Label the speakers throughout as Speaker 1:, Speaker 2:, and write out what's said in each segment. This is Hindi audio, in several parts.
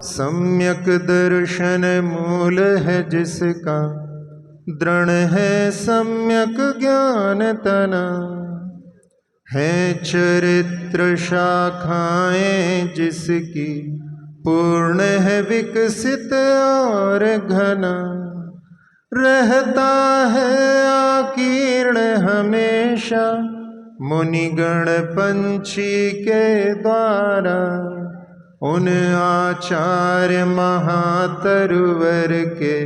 Speaker 1: सम्यक दर्शन मूल है जिसका, दृढ़ है सम्यक ज्ञान तना। है चरित्र शाखाएं जिसकी, पूर्ण है विकसित और घना। रहता है आकीर्ण हमेशा, मुनिगण पंछी के द्वारा। उन आचार्य महातरुवर के,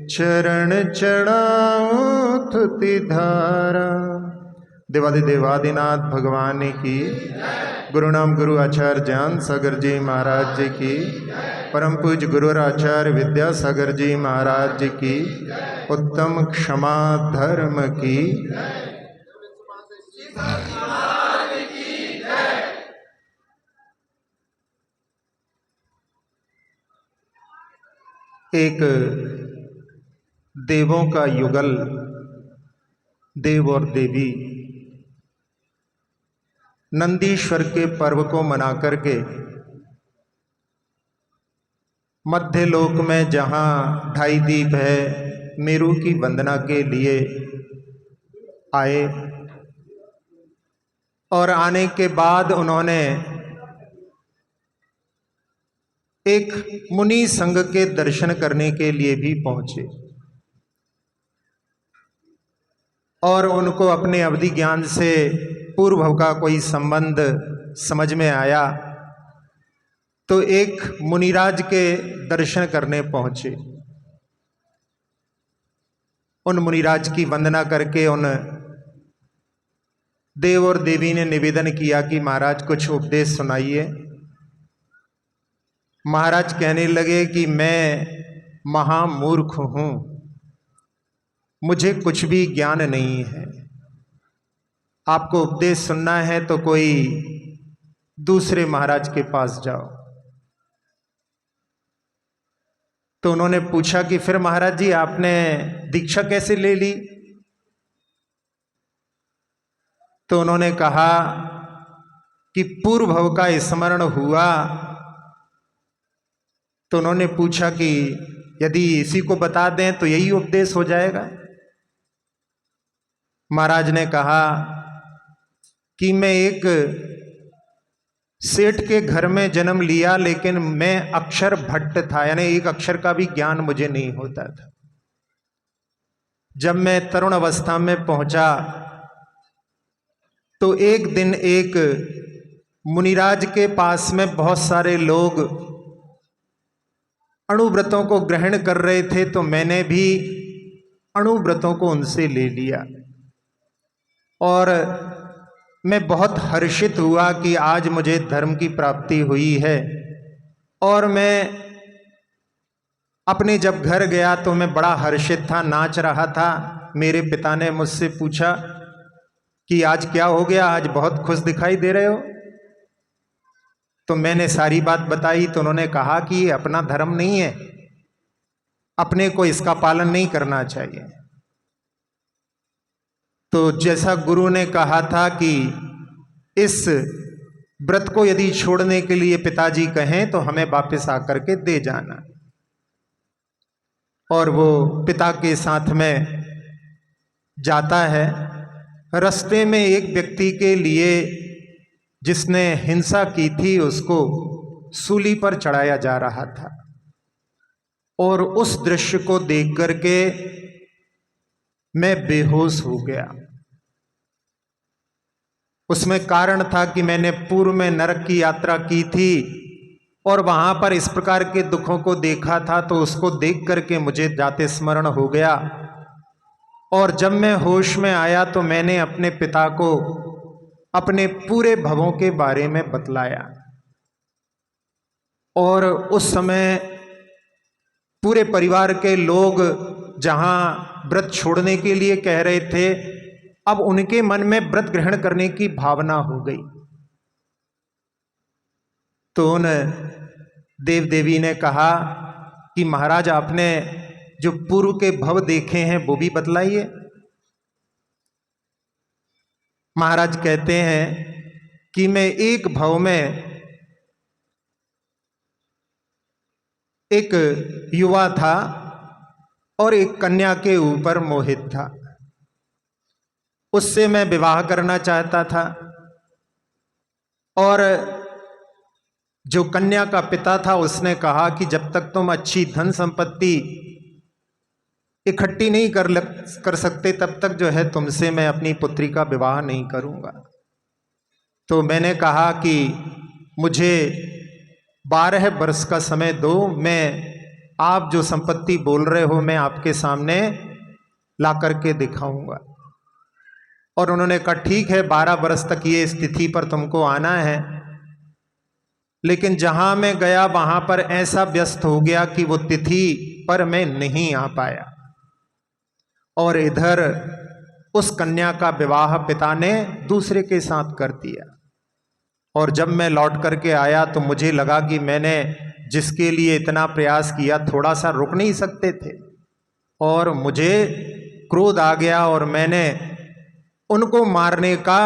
Speaker 1: चरण चढ़ाऊं तुति धारा। देवादिदेवादिनाथ भगवान की, गुरु नाम गुरु आचार्य ज्ञान सागर जी महाराज जी की, परम पूज्य गुरु आचार्य विद्यासागर जी महाराज जी की, उत्तम क्षमा धर्म की। एक देवों का युगल, देव और देवी, नंदीश्वर के पर्व को मना करके मध्य लोक में जहाँ ढाई दीप है, मेरू की वंदना के लिए आए। और आने के बाद उन्होंने एक मुनि संघ के दर्शन करने के लिए भी पहुंचे और उनको अपने अवधि ज्ञान से पूर्व भव का कोई संबंध समझ में आया, तो एक मुनिराज के दर्शन करने पहुंचे। उन मुनिराज की वंदना करके उन देव और देवी ने निवेदन किया कि महाराज कुछ उपदेश सुनाइए। महाराज कहने लगे कि मैं महामूर्ख हूं, मुझे कुछ भी ज्ञान नहीं है। आपको उपदेश सुनना है तो कोई दूसरे महाराज के पास जाओ। तो उन्होंने पूछा कि फिर महाराज जी आपने दीक्षा कैसे ले ली? तो उन्होंने कहा कि पूर्व भव का स्मरण हुआ। तो उन्होंने पूछा कि यदि इसी को बता दें तो यही उपदेश हो जाएगा। महाराज ने कहा कि मैं एक सेठ के घर में जन्म लिया, लेकिन मैं अक्षर भट्ट था, यानी एक अक्षर का भी ज्ञान मुझे नहीं होता था। जब मैं तरुण अवस्था में पहुंचा तो एक दिन एक मुनिराज के पास में बहुत सारे लोग अणुव्रतों को ग्रहण कर रहे थे, तो मैंने भी अणुव्रतों को उनसे ले लिया। और मैं बहुत हर्षित हुआ कि आज मुझे धर्म की प्राप्ति हुई है। और मैं अपने जब घर गया तो मैं बड़ा हर्षित था, नाच रहा था। मेरे पिता ने मुझसे पूछा कि आज क्या हो गया, आज बहुत खुश दिखाई दे रहे हो। तो मैंने सारी बात बताई। तो उन्होंने कहा कि ये अपना धर्म नहीं है, अपने को इसका पालन नहीं करना चाहिए। तो जैसा गुरु ने कहा था कि इस व्रत को यदि छोड़ने के लिए पिताजी कहें तो हमें वापस आकर के दे जाना। और वो पिता के साथ में जाता है। रास्ते में एक व्यक्ति के लिए जिसने हिंसा की थी उसको सूली पर चढ़ाया जा रहा था। और उस दृश्य को देख करके मैं बेहोश हो गया। उसमें कारण था कि मैंने पूर्व में नरक की यात्रा की थी और वहां पर इस प्रकार के दुखों को देखा था, तो उसको देख करके मुझे जाते स्मरण हो गया। और जब मैं होश में आया तो मैंने अपने पिता को अपने पूरे भवों के बारे में बतलाया। और उस समय पूरे परिवार के लोग जहां व्रत छोड़ने के लिए कह रहे थे, अब उनके मन में व्रत ग्रहण करने की भावना हो गई। तो उन देव देवी ने कहा कि महाराज आपने जो पूर्व के भव देखे हैं वो भी बतलाइए। महाराज कहते हैं कि मैं एक भव में एक युवा था और एक कन्या के ऊपर मोहित था। उससे मैं विवाह करना चाहता था और जो कन्या का पिता था उसने कहा कि जब तक तुम अच्छी धन संपत्ति इकट्ठी नहीं कर सकते तब तक जो है तुमसे मैं अपनी पुत्री का विवाह नहीं करूंगा। तो मैंने कहा कि मुझे 12 वर्ष का समय दो, मैं आप जो संपत्ति बोल रहे हो मैं आपके सामने ला करके दिखाऊंगा। और उन्होंने कहा ठीक है, 12 वर्ष तक ये स्थिति पर तुमको आना है। लेकिन जहां मैं गया वहां पर ऐसा व्यस्त हो गया कि वो तिथि पर मैं नहीं आ पाया और इधर उस कन्या का विवाह पिता ने दूसरे के साथ कर दिया। और जब मैं लौट करके आया तो मुझे लगा कि मैंने जिसके लिए इतना प्रयास किया थोड़ा सा रुक नहीं सकते थे, और मुझे क्रोध आ गया और मैंने उनको मारने का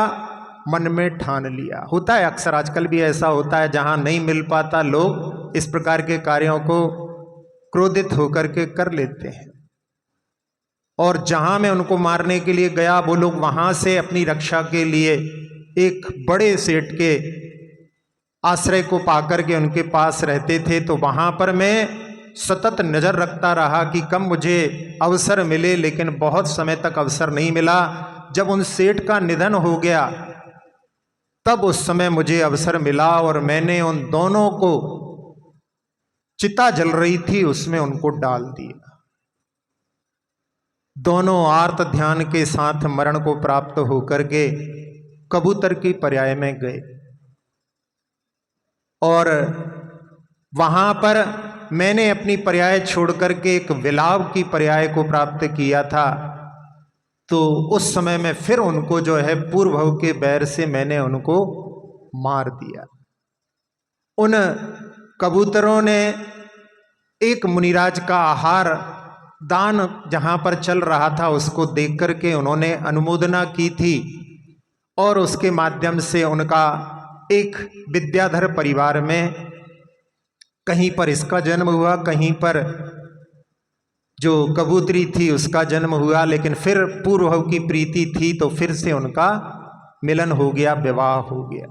Speaker 1: मन में ठान लिया। होता है अक्सर, आजकल भी ऐसा होता है, जहां नहीं मिल पाता लोग इस प्रकार के कार्यों को क्रोधित होकर के कर लेते हैं। और जहां मैं उनको मारने के लिए गया वो लोग वहां से अपनी रक्षा के लिए एक बड़े सेठ के आश्रय को पाकर के उनके पास रहते थे। तो वहां पर मैं सतत नजर रखता रहा कि कब मुझे अवसर मिले, लेकिन बहुत समय तक अवसर नहीं मिला। जब उन सेठ का निधन हो गया तब उस समय मुझे अवसर मिला और मैंने उन दोनों को, चिता जल रही थी उसमें उनको डाल दिया। दोनों आर्त ध्यान के साथ मरण को प्राप्त होकर के कबूतर की पर्याय में गए और वहां पर मैंने अपनी पर्याय छोड़ करके एक विलाव की पर्याय को प्राप्त किया था। तो उस समय में फिर उनको जो है पूर्व के बैर से मैंने उनको मार दिया। उन कबूतरों ने एक मुनिराज का आहार दान जहां पर चल रहा था उसको देख करके उन्होंने अनुमोदना की थी और उसके माध्यम से उनका एक विद्याधर परिवार में कहीं पर इसका जन्म हुआ, कहीं पर जो कबूतरी थी उसका जन्म हुआ। लेकिन फिर पूर्व की प्रीति थी तो फिर से उनका मिलन हो गया, विवाह हो गया।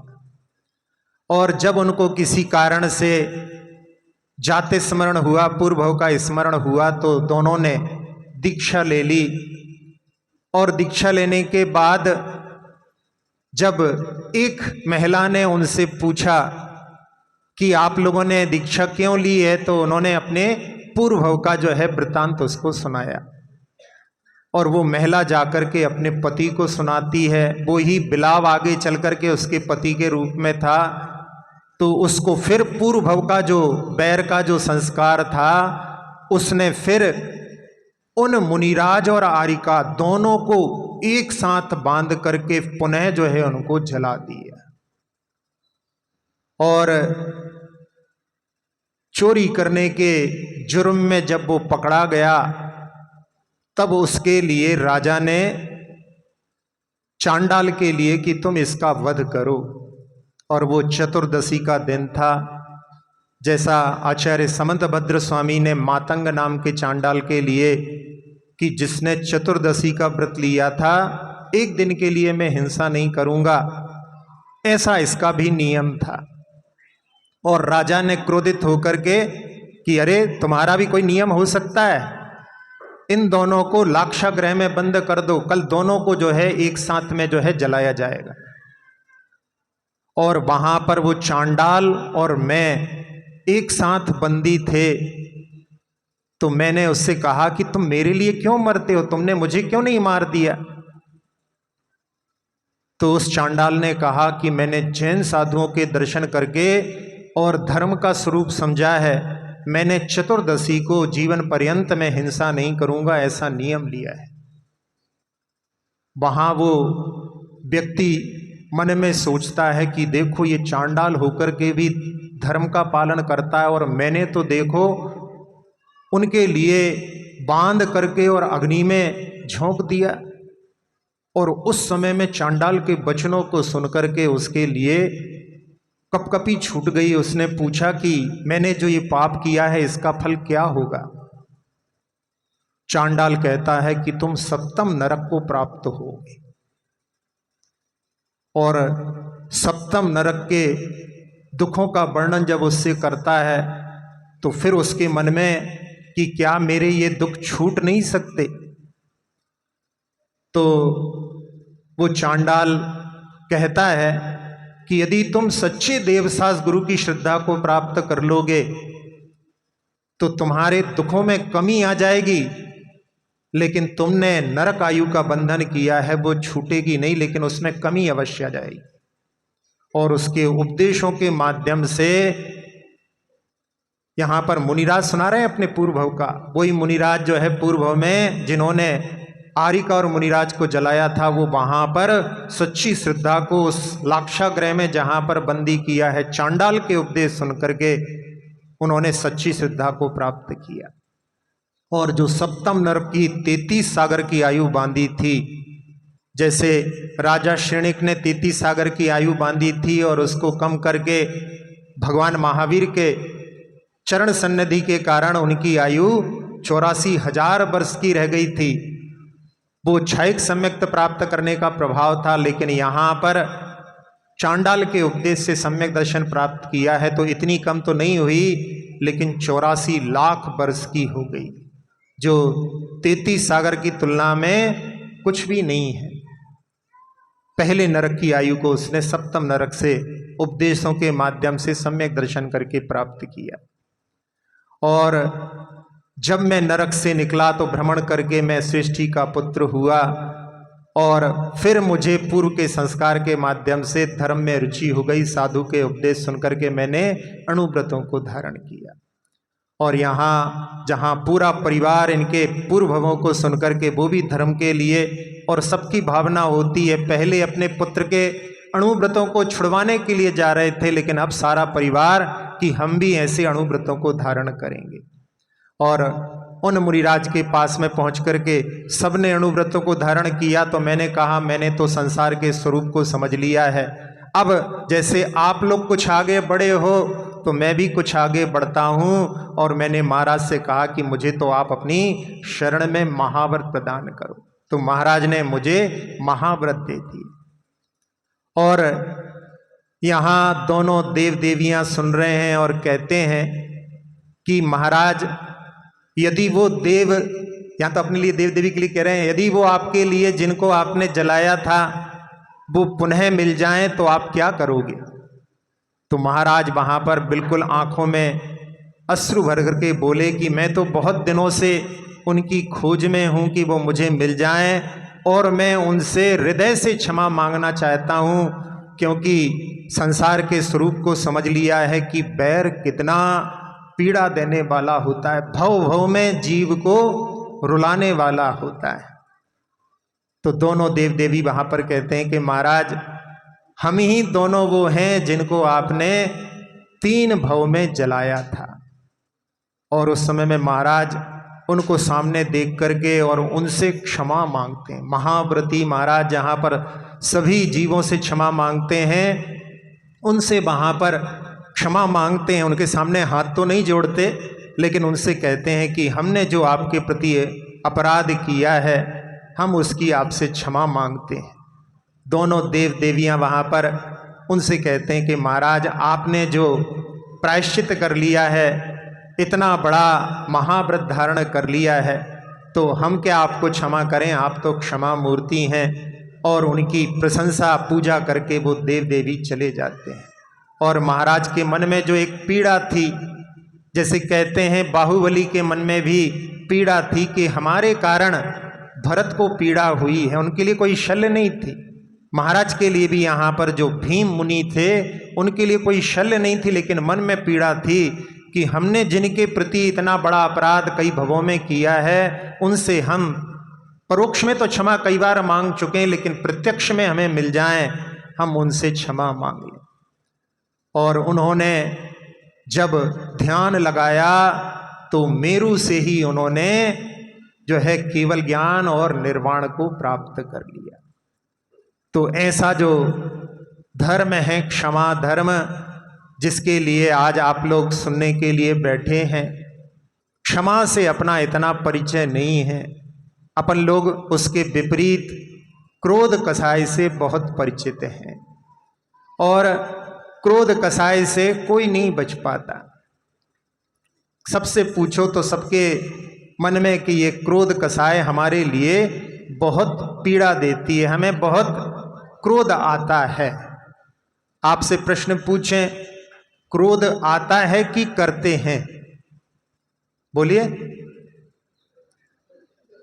Speaker 1: और जब उनको किसी कारण से जाते स्मरण हुआ, पूर्व का स्मरण हुआ, तो दोनों ने दीक्षा ले ली। और दीक्षा लेने के बाद जब एक महिला ने उनसे पूछा कि आप लोगों ने दीक्षा क्यों ली है, तो उन्होंने अपने पूर्व का जो है वृत्तांत उसको सुनाया। और वो महिला जाकर के अपने पति को सुनाती है। वो ही बिलाव आगे चल करके उसके पति के रूप में था, तो उसको फिर पूर्व का जो बैर का जो संस्कार था उसने फिर उन मुनिराज और आरिका दोनों को एक साथ बांध करके पुनः जो है उनको जला दिया। और चोरी करने के जुर्म में जब वो पकड़ा गया तब उसके लिए राजा ने चांडाल के लिए कि तुम इसका वध करो। और वो चतुर्दशी का दिन था। जैसा आचार्य समंतभद्र स्वामी ने मातंग नाम के चांडाल के लिए कि जिसने चतुर्दशी का व्रत लिया था, एक दिन के लिए मैं हिंसा नहीं करूंगा, ऐसा इसका भी नियम था। और राजा ने क्रोधित होकर के कि अरे तुम्हारा भी कोई नियम हो सकता है, इन दोनों को लाक्षागृह में बंद कर दो, कल दोनों को जो है एक साथ में जो है जलाया जाएगा। और वहां पर वो चांडाल और मैं एक साथ बंदी थे। तो मैंने उससे कहा कि तुम मेरे लिए क्यों मरते हो, तुमने मुझे क्यों नहीं मार दिया। तो उस चांडाल ने कहा कि मैंने जैन साधुओं के दर्शन करके और धर्म का स्वरूप समझा है, मैंने चतुर्दशी को जीवन पर्यंत में हिंसा नहीं करूंगा, ऐसा नियम लिया है। वहां वो व्यक्ति मन में सोचता है कि देखो ये चांडाल होकर के भी धर्म का पालन करता है, और मैंने तो देखो उनके लिए बांध करके और अग्नि में झोंक दिया। और उस समय में चांडाल के वचनों को सुनकर के उसके लिए कपकपी छूट गई। उसने पूछा कि मैंने जो ये पाप किया है इसका फल क्या होगा। चांडाल कहता है कि तुम सप्तम नरक को प्राप्त होगे। और सप्तम नरक के दुखों का वर्णन जब उससे करता है तो फिर उसके मन में कि क्या मेरे ये दुख छूट नहीं सकते। तो वो चांडाल कहता है कि यदि तुम सच्चे देवसास गुरु की श्रद्धा को प्राप्त कर लोगे तो तुम्हारे दुखों में कमी आ जाएगी, लेकिन तुमने नरक आयु का बंधन किया है वो छूटेगी नहीं, लेकिन उसमें कमी अवश्य आ जाएगी। और उसके उपदेशों के माध्यम से यहां पर मुनिराज सुना रहे हैं अपने पूर्व भव का। वही मुनिराज जो है पूर्व भव में जिन्होंने आरिका और मुनिराज को जलाया था, वो वहां पर सच्ची श्रद्धा को उस लाक्षागृह में जहां पर बंदी किया है, चांडाल के उपदेश सुन करके उन्होंने सच्ची श्रद्धा को प्राप्त किया। और जो सप्तम नरक की 33 सागर की आयु बांधी थी, जैसे राजा श्रेणिक ने 33 सागर की आयु बांधी थी और उसको कम करके भगवान महावीर के चरण सन्निधि के कारण उनकी आयु 84,000 वर्ष की रह गई थी। वो क्षयिक सम्यक्त प्राप्त करने का प्रभाव था, लेकिन यहाँ पर चांडाल के उपदेश से सम्यक दर्शन प्राप्त किया है तो इतनी कम तो नहीं हुई, लेकिन 84 लाख वर्ष की हो गई, जो 33 सागर की तुलना में कुछ भी नहीं है। पहले नरक की आयु को उसने सप्तम नरक से उपदेशों के माध्यम से सम्यक दर्शन करके प्राप्त किया। और जब मैं नरक से निकला तो भ्रमण करके मैं सृष्टि का पुत्र हुआ, और फिर मुझे पूर्व के संस्कार के माध्यम से धर्म में रुचि हो गई। साधु के उपदेश सुनकर के मैंने अणुव्रतों को धारण किया। और यहाँ जहाँ पूरा परिवार इनके पूर्व भवों को सुनकर के वो भी धर्म के लिए और सबकी भावना होती है, पहले अपने पुत्र के अणुव्रतों को छुड़वाने के लिए जा रहे थे, लेकिन अब सारा परिवार कि हम भी ऐसे अणुव्रतों को धारण करेंगे। और उन मुनिराज के पास में पहुंच करके सबने अणुव्रतों को धारण किया। तो मैंने कहा मैंने तो संसार के स्वरूप को समझ लिया है, अब जैसे आप लोग कुछ आगे बढ़े हो तो मैं भी कुछ आगे बढ़ता हूँ। और मैंने महाराज से कहा कि मुझे तो आप अपनी शरण में महाव्रत प्रदान करो। तो महाराज ने मुझे महाव्रत दे दी। और यहाँ दोनों देव देवियाँ सुन रहे हैं और कहते हैं कि महाराज यदि वो देव, यहाँ तो अपने लिए देव देवी के लिए कह रहे हैं, यदि वो आपके लिए जिनको आपने जलाया था वो पुनः मिल जाएं तो आप क्या करोगे। तो महाराज वहाँ पर बिल्कुल आंखों में अश्रु भर करके बोले कि मैं तो बहुत दिनों से उनकी खोज में हूँ कि वो मुझे मिल जाएं, और मैं उनसे हृदय से क्षमा मांगना चाहता हूँ, क्योंकि संसार के स्वरूप को समझ लिया है कि बैर कितना पीड़ा देने वाला होता है, भव भव में जीव को रुलाने वाला होता है। तो दोनों देव देवी वहाँ पर कहते हैं कि महाराज हम ही दोनों वो हैं जिनको आपने 3 भव में जलाया था। और उस समय में महाराज उनको सामने देख करके और उनसे क्षमा मांगते हैं। महाव्रती महाराज जहाँ पर सभी जीवों से क्षमा मांगते हैं, उनसे वहाँ पर क्षमा मांगते हैं। उनके सामने हाथ तो नहीं जोड़ते, लेकिन उनसे कहते हैं कि हमने जो आपके प्रति अपराध किया है हम उसकी आपसे क्षमा मांगते हैं। दोनों देव देवियाँ वहाँ पर उनसे कहते हैं कि महाराज आपने जो प्रायश्चित कर लिया है, इतना बड़ा महाव्रत धारण कर लिया है, तो हम क्या आपको क्षमा करें, आप तो क्षमा मूर्ति हैं। और उनकी प्रशंसा पूजा करके वो देव देवी चले जाते हैं। और महाराज के मन में जो एक पीड़ा थी, जैसे कहते हैं बाहुबली के मन में भी पीड़ा थी कि हमारे कारण भरत को पीड़ा हुई है, उनके लिए कोई शल्य नहीं थी। महाराज के लिए भी यहाँ पर जो भीम मुनि थे उनके लिए कोई शल्य नहीं थी, लेकिन मन में पीड़ा थी कि हमने जिनके प्रति इतना बड़ा अपराध कई भवों में किया है, उनसे हम परोक्ष में तो क्षमा कई बार मांग चुके हैं, लेकिन प्रत्यक्ष में हमें मिल जाएं, हम उनसे क्षमा मांग लें। और उन्होंने जब ध्यान लगाया तो मेरु से ही उन्होंने जो है केवल ज्ञान और निर्वाण को प्राप्त कर लिया। तो ऐसा जो धर्म है, क्षमा धर्म, जिसके लिए आज आप लोग सुनने के लिए बैठे हैं। क्षमा से अपना इतना परिचय नहीं है, अपन लोग उसके विपरीत क्रोध कसाय से बहुत परिचित हैं, और क्रोध कसाय से कोई नहीं बच पाता। सबसे पूछो तो सबके मन में कि ये क्रोध कसाय हमारे लिए बहुत पीड़ा देती है, हमें बहुत क्रोध आता है। आपसे प्रश्न पूछें, क्रोध आता है कि करते हैं? बोलिए,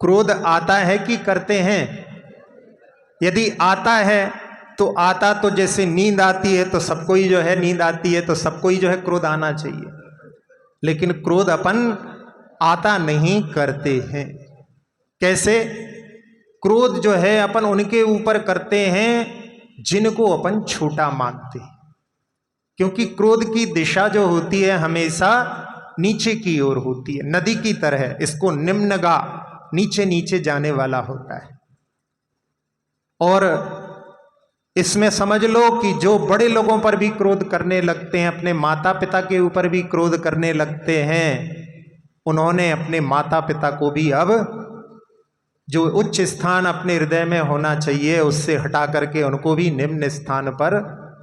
Speaker 1: क्रोध आता है कि करते हैं? यदि आता है तो आता तो जैसे नींद आती है तो सबको ही जो है नींद आती है, तो सबको ही जो है क्रोध आना चाहिए, लेकिन क्रोध अपन आता नहीं, करते हैं। कैसे? क्रोध जो है अपन उनके ऊपर करते हैं जिनको अपन छोटा मानते हैं, क्योंकि क्रोध की दिशा जो होती है हमेशा नीचे की ओर होती है, नदी की तरह। इसको निम्नगा, नीचे नीचे जाने वाला होता है। और इसमें समझ लो कि जो बड़े लोगों पर भी क्रोध करने लगते हैं, अपने माता पिता के ऊपर भी क्रोध करने लगते हैं, उन्होंने अपने माता पिता को भी अब जो उच्च स्थान अपने हृदय में होना चाहिए उससे हटा करके उनको भी निम्न स्थान पर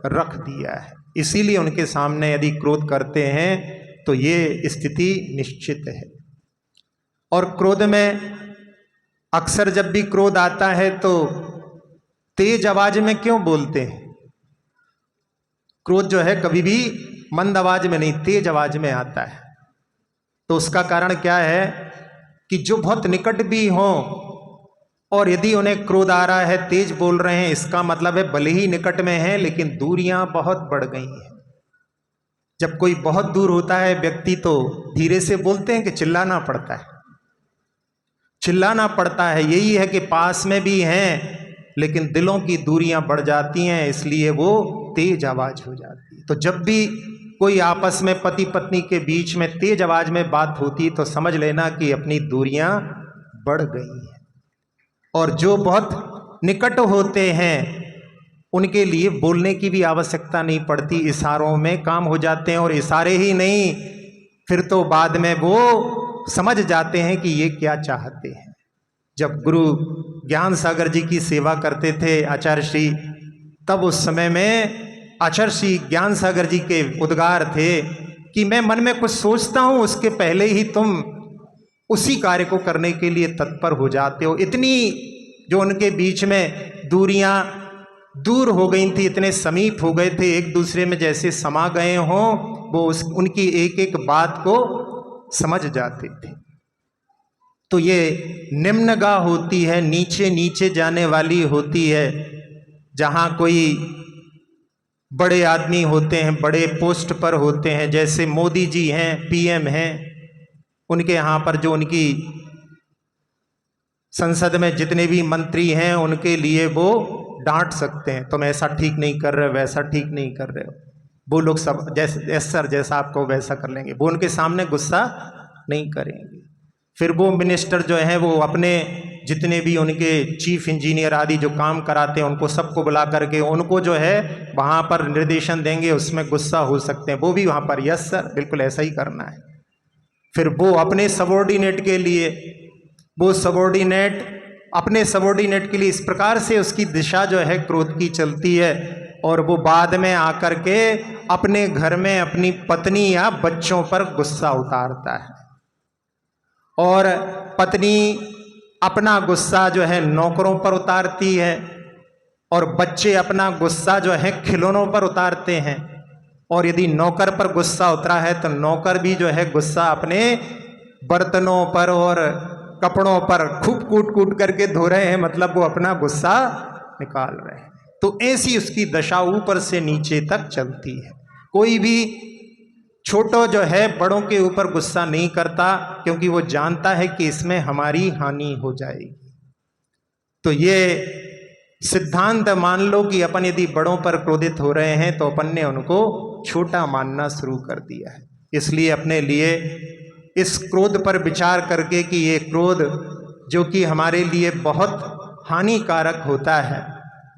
Speaker 1: रख दिया है। इसीलिए उनके सामने यदि क्रोध करते हैं तो ये स्थिति निश्चित है। और क्रोध में अक्सर जब भी क्रोध आता है तो तेज आवाज में क्यों बोलते हैं? क्रोध जो है कभी भी मंद आवाज में नहीं, तेज आवाज में आता है। तो उसका कारण क्या है कि जो बहुत निकट भी हो और यदि उन्हें क्रोध आ रहा है, तेज बोल रहे हैं, इसका मतलब है भले ही निकट में है लेकिन दूरियां बहुत बढ़ गई हैं। जब कोई बहुत दूर होता है व्यक्ति तो धीरे से बोलते हैं कि चिल्लाना पड़ता है, चिल्लाना पड़ता है। यही है कि पास में भी हैं लेकिन दिलों की दूरियां बढ़ जाती हैं, इसलिए वो तेज आवाज हो जाती है। तो जब भी कोई आपस में पति पत्नी के बीच में तेज आवाज में बात होती है तो समझ लेना कि अपनी दूरियां बढ़ गई हैं। और जो बहुत निकट होते हैं उनके लिए बोलने की भी आवश्यकता नहीं पड़ती, इशारों में काम हो जाते हैं। और इशारे ही नहीं, फिर तो बाद में वो समझ जाते हैं कि ये क्या चाहते हैं। जब गुरु ज्ञान सागर जी की सेवा करते थे आचार्य श्री, तब उस समय में आचार्य श्री ज्ञान सागर जी के उद्गार थे कि मैं मन में कुछ सोचता हूं उसके पहले ही तुम उसी कार्य को करने के लिए तत्पर हो जाते हो। इतनी जो उनके बीच में दूरियां दूर हो गई थी, इतने समीप हो गए थे, एक दूसरे में जैसे समा गए हों, वो उनकी एक एक बात को समझ जाते थे। तो ये निम्नगा होती है, नीचे नीचे जाने वाली होती है। जहाँ कोई बड़े आदमी होते हैं, बड़े पोस्ट पर होते हैं, जैसे मोदी जी हैं, पीएम हैं, उनके यहाँ पर जो उनकी संसद में जितने भी मंत्री हैं उनके लिए वो डांट सकते हैं, तुम ऐसा ठीक नहीं कर रहे हो, वैसा ठीक नहीं कर रहे हो। वो लोग सब जैसे सर जैसा आपको वैसा कर लेंगे, वो उनके सामने गुस्सा नहीं करेंगे। फिर वो मिनिस्टर जो हैं वो अपने जितने भी उनके चीफ इंजीनियर आदि जो काम कराते हैं उनको सबको बुला करके उनको जो है वहाँ पर निर्देशन देंगे, उसमें गुस्सा हो सकते हैं। वो भी वहाँ पर यस सर बिल्कुल ऐसा ही करना है। फिर वो अपने सबॉर्डिनेट के लिए, वो सबॉर्डिनेट अपने सबॉर्डिनेट के लिए इस प्रकार से उसकी दिशा जो है क्रोध की चलती है, और वो बाद में आकर के अपने घर में अपनी पत्नी या बच्चों पर गुस्सा उतारता है, और पत्नी अपना गुस्सा जो है नौकरों पर उतारती है, और बच्चे अपना गुस्सा जो है खिलौनों पर उतारते हैं। और यदि नौकर पर गुस्सा उतरा है तो नौकर भी जो है गुस्सा अपने बर्तनों पर और कपड़ों पर खूब कूट कूट करके धो रहे हैं, मतलब वो अपना गुस्सा निकाल रहे हैं। तो ऐसी उसकी दशा ऊपर से नीचे तक चलती है। कोई भी छोटो जो है बड़ों के ऊपर गुस्सा नहीं करता, क्योंकि वो जानता है कि इसमें हमारी हानि हो जाएगी। तो ये सिद्धांत मान लो कि अपन यदि बड़ों पर क्रोधित हो रहे हैं तो अपन ने उनको छोटा मानना शुरू कर दिया है। इसलिए अपने लिए इस क्रोध पर विचार करके कि ये क्रोध जो कि हमारे लिए बहुत हानिकारक होता है,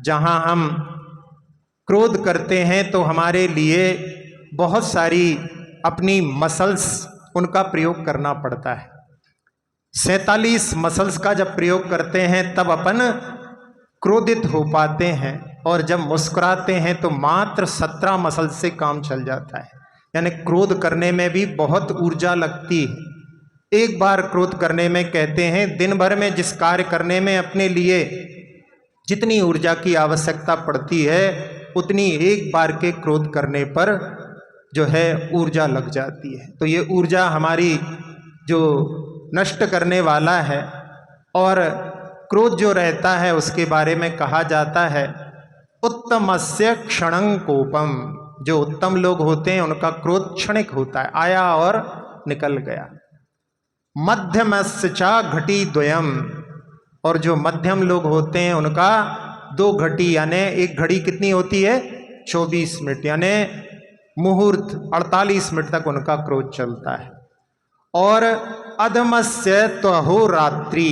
Speaker 1: जहाँ हम क्रोध करते हैं तो हमारे लिए बहुत सारी अपनी मसल्स उनका प्रयोग करना पड़ता है। 47 मसल्स का जब प्रयोग करते हैं तब अपन क्रोधित हो पाते हैं, और जब मुस्कुराते हैं तो मात्र 17 मसल से काम चल जाता है। यानी क्रोध करने में भी बहुत ऊर्जा लगती है। एक बार क्रोध करने में कहते हैं दिन भर में जिस कार्य करने में अपने लिए जितनी ऊर्जा की आवश्यकता पड़ती है उतनी एक बार के क्रोध करने पर जो है ऊर्जा लग जाती है। तो ये ऊर्जा हमारी जो नष्ट करने वाला है। और क्रोध जो रहता है उसके बारे में कहा जाता है उत्तमस्य क्षणं कोपम। जो उत्तम लोग होते हैं उनका क्रोध क्षणिक होता है, आया और निकल गया। मध्यमस्य च घटी द्वयम। और जो मध्यम लोग होते हैं उनका 2 घटी, यानी एक घड़ी कितनी होती है 24 मिनट, यानी मुहूर्त 48 मिनट तक उनका क्रोध चलता है। और अधमस्य त्वहोरात्रि।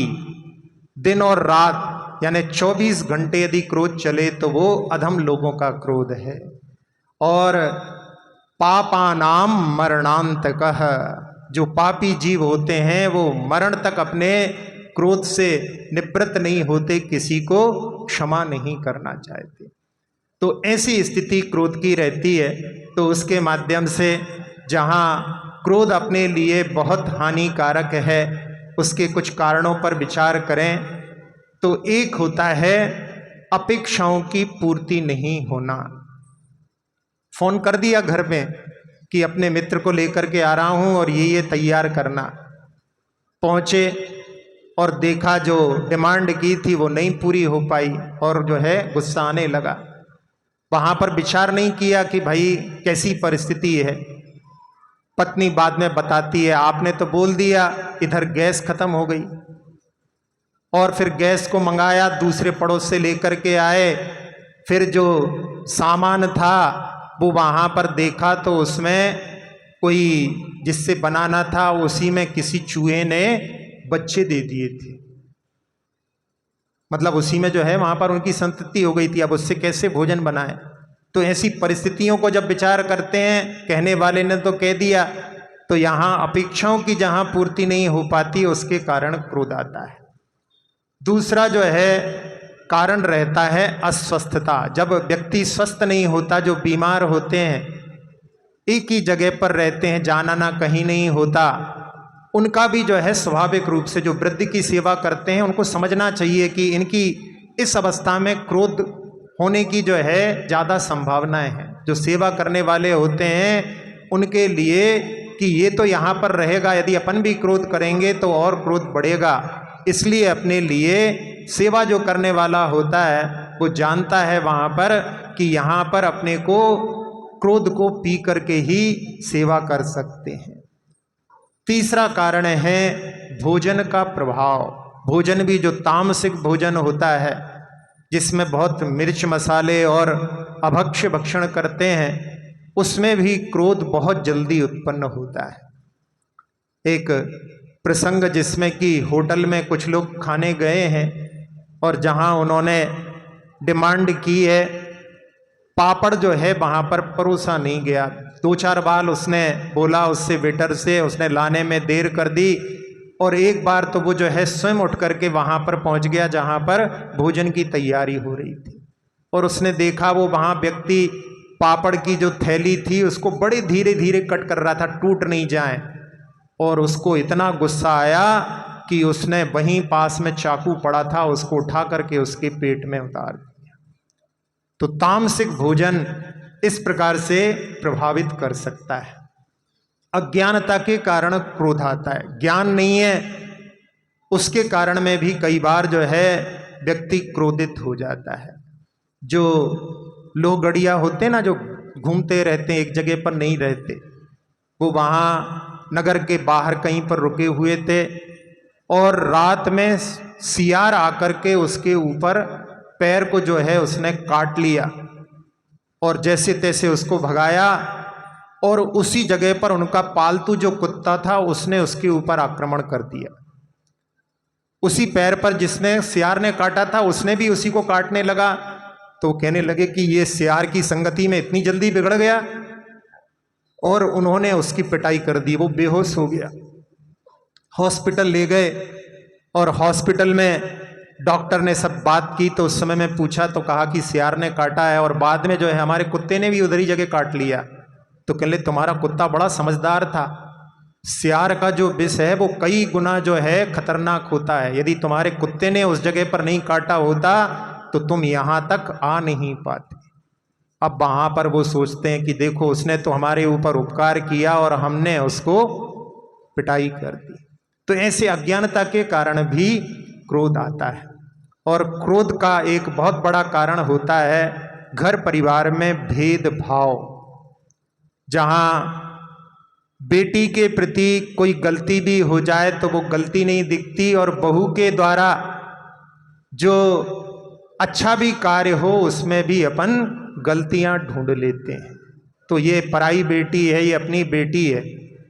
Speaker 1: दिन और रात यानी 24 घंटे यदि क्रोध चले तो वो अधम लोगों का क्रोध है। और पापानाम मरणांतकः। जो पापी जीव होते हैं वो मरण तक अपने क्रोध से निवृत्त नहीं होते, किसी को क्षमा नहीं करना चाहते। तो ऐसी स्थिति क्रोध की रहती है। तो उसके माध्यम से जहाँ क्रोध अपने लिए बहुत हानिकारक है उसके कुछ कारणों पर विचार करें तो एक होता है अपेक्षाओं की पूर्ति नहीं होना। फोन कर दिया घर में कि अपने मित्र को लेकर के आ रहा हूं और ये तैयार करना, पहुंचे और देखा जो डिमांड की थी वो नहीं पूरी हो पाई और जो है गुस्सा आने लगा। वहां पर विचार नहीं किया कि भाई कैसी परिस्थिति है। पत्नी बाद में बताती है आपने तो बोल दिया, इधर गैस खत्म हो गई। और फिर गैस को मंगाया, दूसरे पड़ोस से लेकर के आए। फिर जो सामान था वो वहां पर देखा तो उसमें कोई जिससे बनाना था उसी में किसी चूहे ने बच्चे दे दिए थे। मतलब उसी में जो है वहां पर उनकी संतति हो गई थी, अब उससे कैसे भोजन बनाए। तो ऐसी परिस्थितियों को जब विचार करते हैं, कहने वाले ने तो कह दिया, तो यहाँ अपेक्षाओं की जहाँ पूर्ति नहीं हो पाती उसके कारण क्रोध आता है। दूसरा जो है कारण रहता है अस्वस्थता। जब व्यक्ति स्वस्थ नहीं होता, जो बीमार होते हैं, एक ही जगह पर रहते हैं, जाना ना कहीं नहीं होता, उनका भी जो है स्वाभाविक रूप से जो वृद्ध की सेवा करते हैं उनको समझना चाहिए कि इनकी इस अवस्था में क्रोध होने की जो है ज़्यादा संभावनाएं हैं। जो सेवा करने वाले होते हैं उनके लिए कि ये तो यहाँ पर रहेगा, यदि अपन भी क्रोध करेंगे तो और क्रोध बढ़ेगा। इसलिए अपने लिए सेवा जो करने वाला होता है वो जानता है वहाँ पर कि यहाँ पर अपने को क्रोध को पी करके ही सेवा कर सकते हैं। तीसरा कारण है भोजन का प्रभाव। भोजन भी जो तामसिक भोजन होता है जिसमें बहुत मिर्च मसाले और अभक्ष्य भक्षण करते हैं, उसमें भी क्रोध बहुत जल्दी उत्पन्न होता है। एक प्रसंग जिसमें कि होटल में कुछ लोग खाने गए हैं और जहां उन्होंने डिमांड की है, पापड़ जो है वहां पर परोसा नहीं गया। 2-4 बार उसने बोला उससे वेटर से, उसने लाने में देर कर दी और एक बार तो वो जो है स्वयं उठ करके वहां पर पहुंच गया जहां पर भोजन की तैयारी हो रही थी। और उसने देखा वो वहां व्यक्ति पापड़ की जो थैली थी उसको बड़े धीरे धीरे कट कर रहा था, टूट नहीं जाए। और उसको इतना गुस्सा आया कि उसने वहीं पास में चाकू पड़ा था उसको उठा करके उसके पेट में उतार दिया। तो तामसिक भोजन इस प्रकार से प्रभावित कर सकता है। अज्ञानता के कारण क्रोध आता है। ज्ञान नहीं है उसके कारण में भी कई बार जो है व्यक्ति क्रोधित हो जाता है। जो लोहगड़िया होते हैं ना, जो घूमते रहते हैं, एक जगह पर नहीं रहते, वो वहाँ नगर के बाहर कहीं पर रुके हुए थे और रात में सियार आकर के उसके ऊपर पैर को जो है उसने काट लिया और जैसे तैसे उसको भगाया। और उसी जगह पर उनका पालतू जो कुत्ता था उसने उसके ऊपर आक्रमण कर दिया। उसी पैर पर जिसने सियार ने काटा था उसने भी उसी को काटने लगा। तो कहने लगे कि ये सियार की संगति में इतनी जल्दी बिगड़ गया। और उन्होंने उसकी पिटाई कर दी, वो बेहोश हो गया। हॉस्पिटल ले गए और हॉस्पिटल में डॉक्टर ने सब बात की, तो उस समय में पूछा तो कहा कि सियार ने काटा है, और बाद में जो है हमारे कुत्ते ने भी उधर ही जगह काट लिया। तो कह ले तुम्हारा कुत्ता बड़ा समझदार था, सियार का जो विष है वो कई गुना जो है खतरनाक होता है, यदि तुम्हारे कुत्ते ने उस जगह पर नहीं काटा होता तो तुम यहां तक आ नहीं पाते। अब वहां पर वो सोचते हैं कि देखो उसने तो हमारे ऊपर उपकार किया और हमने उसको पिटाई कर दी। तो ऐसे अज्ञानता के कारण भी क्रोध आता है, और क्रोध का एक बहुत बड़ा कारण होता है घर परिवार में भेदभाव। जहां बेटी के प्रति कोई गलती भी हो जाए तो वो गलती नहीं दिखती, और बहू के द्वारा जो अच्छा भी कार्य हो उसमें भी अपन गलतियां ढूंढ लेते हैं। तो ये पराई बेटी है, ये अपनी बेटी है,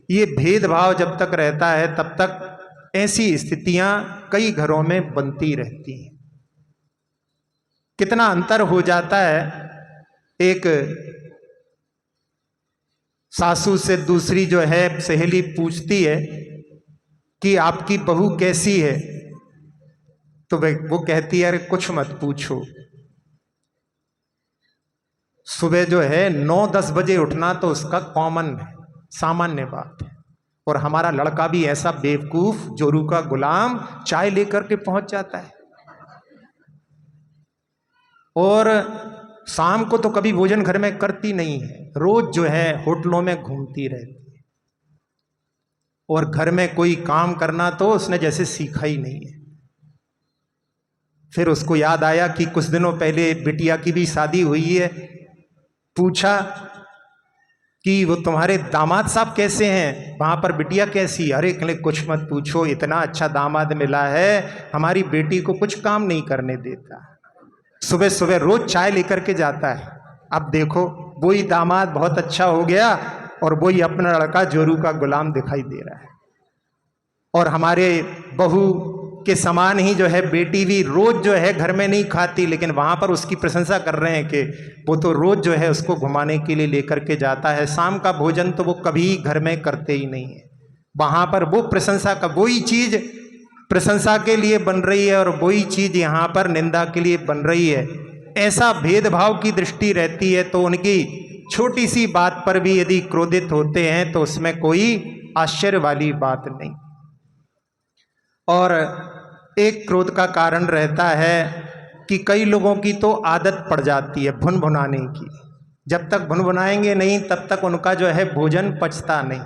Speaker 1: ये भेदभाव जब तक रहता है तब तक ऐसी स्थितियां कई घरों में बनती रहती हैं। कितना अंतर हो जाता है, एक सासू से दूसरी जो है सहेली पूछती है कि आपकी बहू कैसी है, तो वो कहती है अरे कुछ मत पूछो। सुबह जो है 9-10 बजे उठना तो उसका कॉमन है, सामान्य बात है, और हमारा लड़का भी ऐसा बेवकूफ जोरू का गुलाम चाय लेकर के पहुंच जाता है, और शाम को तो कभी भोजन घर में करती नहीं है, रोज जो है होटलों में घूमती रहती है, और घर में कोई काम करना तो उसने जैसे सीखा ही नहीं है। फिर उसको याद आया कि कुछ दिनों पहले बिटिया की भी शादी हुई है, पूछा कि वो तुम्हारे दामाद साहब कैसे हैं, वहां पर बिटिया कैसी? अरे कहले कुछ मत पूछो, इतना अच्छा दामाद मिला है, हमारी बेटी को कुछ काम नहीं करने देता, सुबह सुबह रोज चाय लेकर के जाता है। अब देखो वही दामाद बहुत अच्छा हो गया और वही अपना लड़का जोरू का गुलाम दिखाई दे रहा है। और हमारे बहू के समान ही जो है बेटी भी रोज जो है घर में नहीं खाती, लेकिन वहां पर उसकी प्रशंसा कर रहे हैं कि वो तो रोज जो है उसको घुमाने के लिए लेकर के जाता है, शाम का भोजन तो वो कभी घर में करते ही नहीं है। वहां पर वो प्रशंसा का वही चीज प्रशंसा के लिए बन रही है और वही चीज यहाँ पर निंदा के लिए बन रही है। ऐसा भेदभाव की दृष्टि रहती है, तो उनकी छोटी सी बात पर भी यदि क्रोधित होते हैं तो उसमें कोई आश्चर्य वाली बात नहीं। और एक क्रोध का कारण रहता है कि कई लोगों की तो आदत पड़ जाती है भुनभुनाने की, जब तक भुनभुनाएंगे नहीं तब तक उनका जो है भोजन पचता नहीं।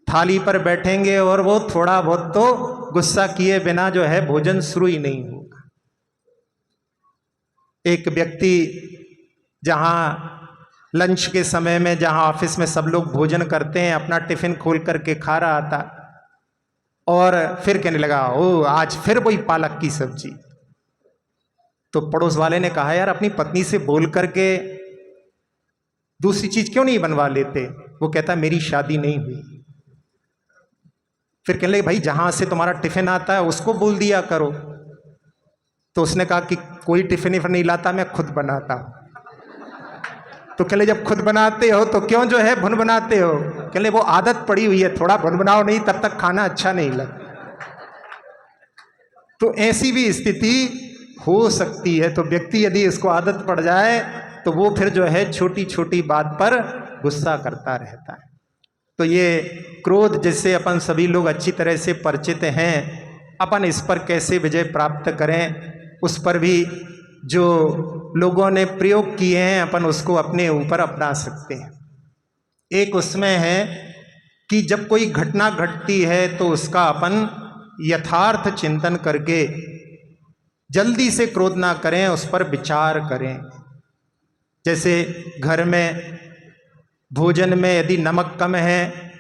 Speaker 1: थाली पर बैठेंगे और वो थोड़ा बहुत तो गुस्सा किए बिना जो है भोजन शुरू ही नहीं होगा। एक व्यक्ति जहां लंच के समय में, जहां ऑफिस में सब लोग भोजन करते हैं, अपना टिफिन खोल करके खा रहा था और फिर कहने लगा ओ आज फिर वही पालक की सब्जी। तो पड़ोस वाले ने कहा यार अपनी पत्नी से बोल करके दूसरी चीज क्यों नहीं बनवा लेते? वो कहता मेरी शादी नहीं हुई। फिर कहने लगे भाई जहां से तुम्हारा टिफिन आता है उसको बोल दिया करो। तो उसने कहा कि कोई टिफिन नहीं लाता, मैं खुद बनाता हूं। तो कहले जब खुद बनाते हो तो क्यों जो है भुन बनाते हो? कहले वो आदत पड़ी हुई है, थोड़ा भुन बनाओ नहीं तब तक खाना अच्छा नहीं लगता। तो ऐसी भी स्थिति हो सकती है। तो व्यक्ति यदि इसको आदत पड़ जाए तो वो फिर जो है छोटी छोटी बात पर गुस्सा करता रहता है। तो ये क्रोध जिससे अपन सभी लोग अच्छी तरह से परिचित हैं, अपन इस पर कैसे विजय प्राप्त करें उस पर भी जो लोगों ने प्रयोग किए हैं अपन उसको अपने ऊपर अपना सकते हैं। एक उसमें है कि जब कोई घटना घटती है तो उसका अपन यथार्थ चिंतन करके जल्दी से क्रोध ना करें, उस पर विचार करें। जैसे घर में भोजन में यदि नमक कम है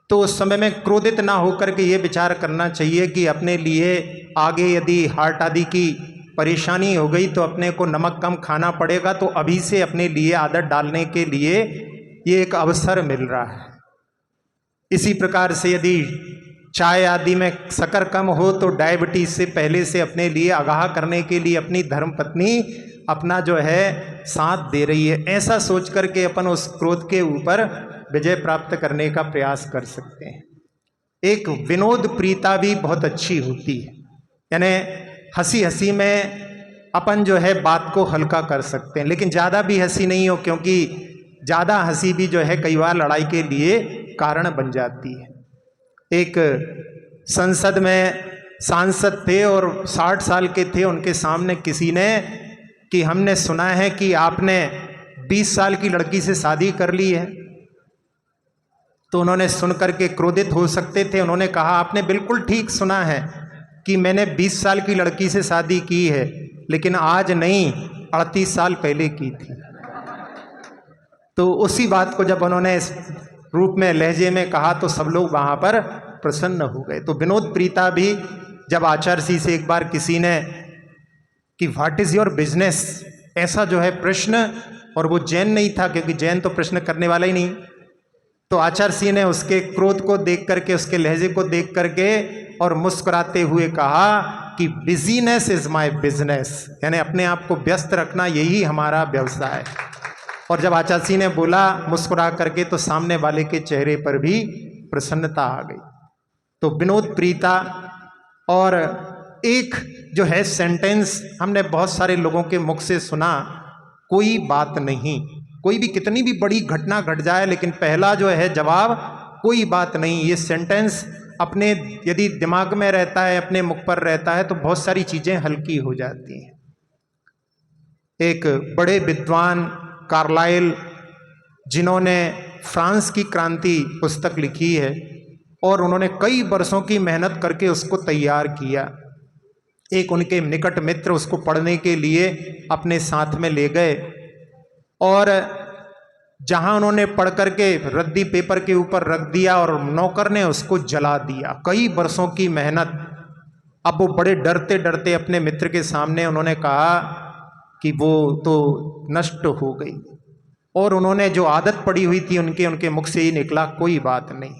Speaker 1: तो उस समय में क्रोधित ना होकर के ये विचार करना चाहिए कि अपने लिए आगे यदि हार्ट आदि की परेशानी हो गई तो अपने को नमक कम खाना पड़ेगा, तो अभी से अपने लिए आदत डालने के लिए ये एक अवसर मिल रहा है। इसी प्रकार से यदि चाय आदि में शक्कर कम हो तो डायबिटीज से पहले से अपने लिए आगाह करने के लिए अपनी धर्मपत्नी अपना जो है साथ दे रही है। ऐसा सोच करके अपन उस क्रोध के ऊपर विजय प्राप्त करने का प्रयास कर सकते हैं। एक विनोद प्रीता भी बहुत अच्छी होती है, यानी हंसी हंसी में अपन जो है बात को हल्का कर सकते हैं, लेकिन ज़्यादा भी हंसी नहीं हो, क्योंकि ज़्यादा हंसी भी जो है कई बार लड़ाई के लिए कारण बन जाती है। एक संसद में सांसद थे और 60 साल के थे, उनके सामने किसी ने कि हमने सुना है कि आपने 20 साल की लड़की से शादी कर ली है। तो उन्होंने सुनकर के क्रोधित हो सकते थे। उन्होंने कहा आपने बिल्कुल ठीक सुना है कि मैंने 20 साल की लड़की से शादी की है, लेकिन आज नहीं 38 साल पहले की थी। तो उसी बात को जब उन्होंने इस रूप में लहजे में कहा तो सब लोग वहाँ पर प्रसन्न हो गए। तो विनोद प्रीता भी जब आचार्य जी से एक बार किसी ने कि व्हाट इज़ योर बिजनेस, ऐसा जो है प्रश्न, और वो जैन नहीं था क्योंकि जैन तो प्रश्न करने वाला ही नहीं, तो आचार्य सिंह ने उसके क्रोध को देख करके, उसके लहजे को देख करके और मुस्कुराते हुए कहा कि बिजीनेस इज माय बिजनेस, यानी अपने आप को व्यस्त रखना यही हमारा व्यवसाय है। और जब आचार्य सिंह ने बोला मुस्कुरा करके तो सामने वाले के चेहरे पर भी प्रसन्नता आ गई। तो विनोद प्रीता। और एक जो है सेंटेंस हमने बहुत सारे लोगों के मुख से सुना, कोई बात नहीं, कोई भी कितनी भी बड़ी घटना घट जाए लेकिन पहला जो है जवाब कोई बात नहीं। ये सेंटेंस अपने यदि दिमाग में रहता है, अपने मुख पर रहता है, तो बहुत सारी चीजें हल्की हो जाती हैं। एक बड़े विद्वान कार्लाइल, जिन्होंने फ्रांस की क्रांति पुस्तक लिखी है और उन्होंने कई वर्षों की मेहनत करके उसको तैयार किया, एक उनके निकट मित्र उसको पढ़ने के लिए अपने साथ में ले गए और जहां उन्होंने पढ़ करके रद्दी पेपर के ऊपर रख दिया और नौकर ने उसको जला दिया। कई वर्षों की मेहनत। अब वो बड़े डरते डरते अपने मित्र के सामने उन्होंने कहा कि वो तो नष्ट हो गई, और उन्होंने जो आदत पड़ी हुई थी उनके मुख से ही निकला कोई बात नहीं,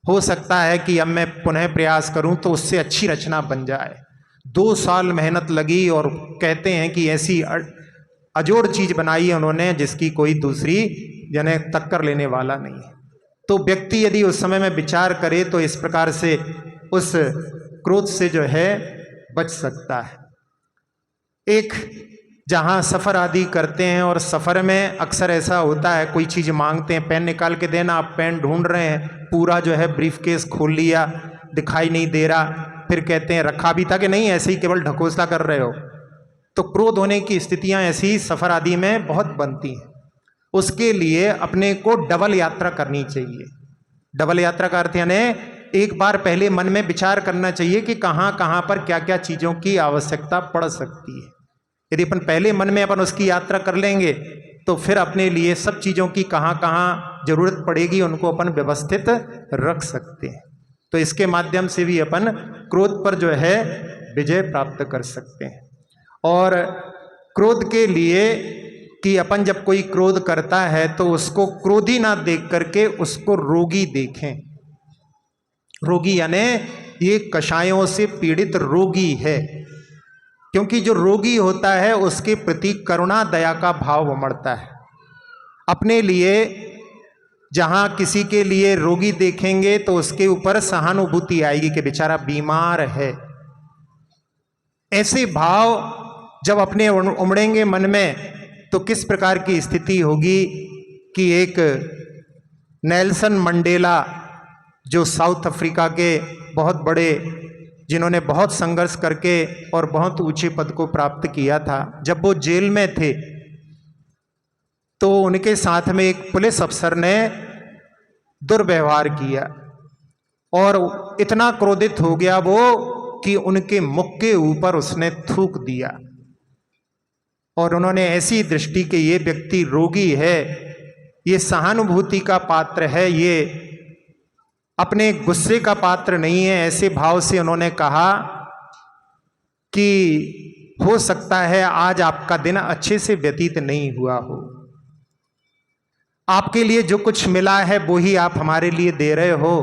Speaker 1: हो सकता है कि अब मैं पुनः प्रयास करूं तो उससे अच्छी रचना बन जाए। 2 साल मेहनत लगी और कहते हैं कि ऐसी अजोड़ चीज बनाई है उन्होंने जिसकी कोई दूसरी यानी टक्कर लेने वाला नहीं है। तो व्यक्ति यदि उस समय में विचार करे तो इस प्रकार से उस क्रोध से जो है बच सकता है। एक जहाँ सफ़र आदि करते हैं और सफ़र में अक्सर ऐसा होता है, कोई चीज़ मांगते हैं, पेन निकाल के देना, आप पेन ढूंढ रहे हैं, पूरा जो है ब्रीफकेस खोल लिया, दिखाई नहीं दे रहा, फिर कहते हैं रखा भी था कि नहीं, ऐसे ही केवल ढकोसला कर रहे हो। तो क्रोध होने की स्थितियां ऐसी सफ़र आदि में बहुत बनती हैं। उसके लिए अपने को डबल यात्रा करनी चाहिए। डबल यात्रा का अर्थ यानी एक बार पहले मन में विचार करना चाहिए कि कहाँ कहाँ पर क्या क्या चीज़ों की आवश्यकता पड़ सकती है। यदि अपन पहले मन में अपन उसकी यात्रा कर लेंगे तो फिर अपने लिए सब चीज़ों की कहाँ कहाँ जरूरत पड़ेगी उनको अपन व्यवस्थित रख सकते हैं। तो इसके माध्यम से भी अपन क्रोध पर जो है विजय प्राप्त कर सकते हैं। और क्रोध के लिए कि अपन जब कोई क्रोध करता है तो उसको क्रोधी ना देख करके उसको रोगी देखें। रोगी यानी ये कषायों से पीड़ित रोगी है, क्योंकि जो रोगी होता है उसके प्रति करुणा दया का भाव उमड़ता है। अपने लिए जहाँ किसी के लिए रोगी देखेंगे तो उसके ऊपर सहानुभूति आएगी कि बेचारा बीमार है। ऐसे भाव जब अपने उमड़ेंगे मन में तो किस प्रकार की स्थिति होगी कि एक नेल्सन मंडेला जो साउथ अफ्रीका के बहुत बड़े, जिन्होंने बहुत संघर्ष करके और बहुत ऊंचे पद को प्राप्त किया था, जब वो जेल में थे तो उनके साथ में एक पुलिस अफसर ने दुर्व्यवहार किया और इतना क्रोधित हो गया वो कि उनके मुख के ऊपर उसने थूक दिया। और उन्होंने ऐसी दृष्टि कि ये व्यक्ति रोगी है, ये सहानुभूति का पात्र है, ये अपने गुस्से का पात्र नहीं है, ऐसे भाव से उन्होंने कहा कि हो सकता है आज आपका दिन अच्छे से व्यतीत नहीं हुआ हो, आपके लिए जो कुछ मिला है वो ही आप हमारे लिए दे रहे हो,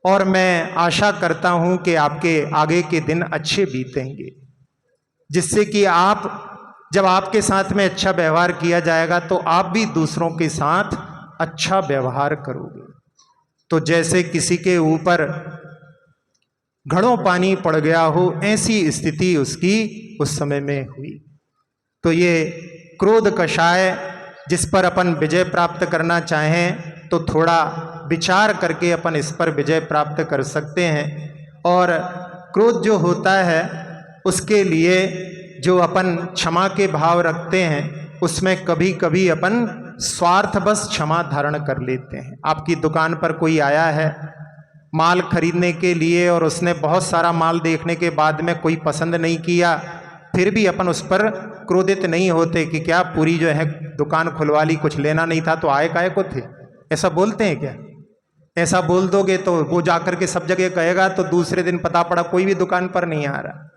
Speaker 1: और मैं आशा करता हूं कि आपके आगे के दिन अच्छे बीतेंगे, जिससे कि आप, जब आपके साथ में अच्छा व्यवहार किया जाएगा तो आप भी दूसरों के साथ अच्छा व्यवहार करोगे। तो जैसे किसी के ऊपर घड़ों पानी पड़ गया हो, ऐसी स्थिति उसकी उस समय में हुई। तो ये क्रोध कषाय जिस पर अपन विजय प्राप्त करना चाहें तो थोड़ा विचार करके अपन इस पर विजय प्राप्त कर सकते हैं। और क्रोध जो होता है उसके लिए जो अपन क्षमा के भाव रखते हैं, उसमें कभी कभी अपन स्वार्थवश क्षमा धारण कर लेते हैं। आपकी दुकान पर कोई आया है माल खरीदने के लिए और उसने बहुत सारा माल देखने के बाद में कोई पसंद नहीं किया, फिर भी अपन उस पर क्रोधित नहीं होते कि क्या पूरी जो है दुकान खुलवा ली, कुछ लेना नहीं था तो आए काहे को थे, ऐसा बोलते हैं क्या? ऐसा बोल दोगे तो वो जाकर के सब जगह कहेगा, तो दूसरे दिन पता पड़ा कोई भी दुकान पर नहीं आ रहा।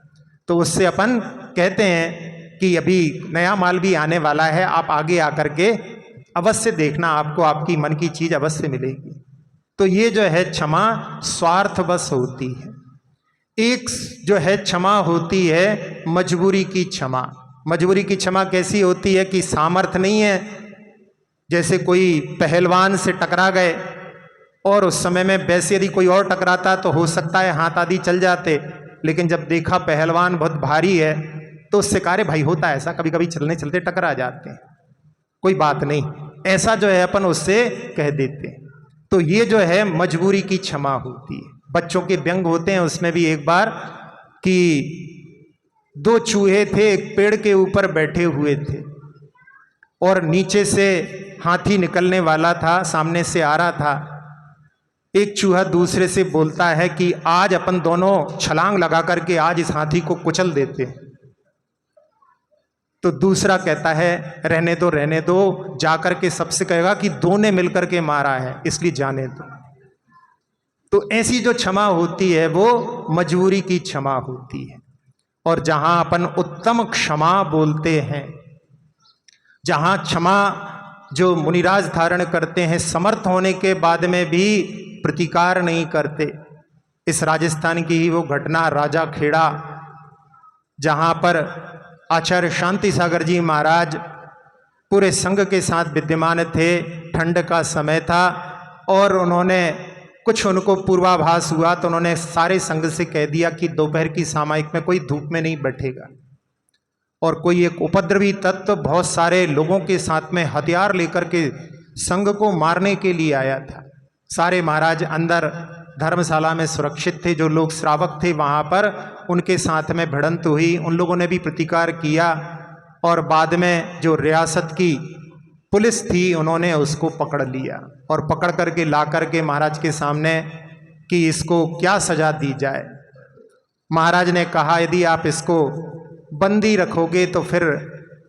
Speaker 1: तो उससे अपन कहते हैं कि अभी नया माल भी आने वाला है, आप आगे आकर के अवश्य देखना, आपको आपकी मन की चीज अवश्य मिलेगी। तो ये जो है क्षमा स्वार्थवश होती है। एक जो है क्षमा होती है मजबूरी की क्षमा। मजबूरी की क्षमा कैसी होती है कि सामर्थ्य नहीं है, जैसे कोई पहलवान से टकरा गए और उस समय में वैसे यदि कोई और टकराता तो हो सकता है हाथ आदि चल जाते, लेकिन जब देखा पहलवान बहुत भारी है तो उससे कहा, भाई होता है ऐसा, कभी कभी चलने चलते टकरा जाते हैं, कोई बात नहीं, ऐसा जो है अपन उससे कह देते हैं। तो ये जो है मजबूरी की क्षमा होती है। बच्चों के व्यंग होते हैं, उसमें भी एक बार कि दो चूहे थे, एक पेड़ के ऊपर बैठे हुए थे और नीचे से हाथी निकलने वाला था, सामने से आ रहा था। एक चूहा दूसरे से बोलता है कि आज अपन दोनों छलांग लगा करके आज इस हाथी को कुचल देते हैं। तो दूसरा कहता है रहने दो रहने दो, जाकर के सबसे कहेगा कि दो ने मिलकर के मारा है इसलिए जाने दो। तो ऐसी जो क्षमा होती है वो मजबूरी की क्षमा होती है। और जहां अपन उत्तम क्षमा बोलते हैं, जहां क्षमा जो मुनिराज धारण करते हैं, समर्थ होने के बाद में भी प्रतिकार नहीं करते। इस राजस्थान की ही वो घटना राजा खेड़ा, जहां पर आचार्य शांति सागर जी महाराज पूरे संघ के साथ विद्यमान थे, ठंड का समय था और उन्होंने कुछ उनको पूर्वाभास हुआ तो उन्होंने सारे संघ से कह दिया कि दोपहर की सामयिक में कोई धूप में नहीं बैठेगा। और कोई एक उपद्रवी तत्व बहुत सारे लोगों के साथ में हथियार लेकर के संघ को मारने के लिए आया था। सारे महाराज अंदर धर्मशाला में सुरक्षित थे, जो लोग श्रावक थे वहाँ पर उनके साथ में भिड़ंत हुई, उन लोगों ने भी प्रतिकार किया और बाद में जो रियासत की पुलिस थी उन्होंने उसको पकड़ लिया और पकड़ करके ला करके महाराज के सामने कि इसको क्या सजा दी जाए। महाराज ने कहा यदि आप इसको बंदी रखोगे तो फिर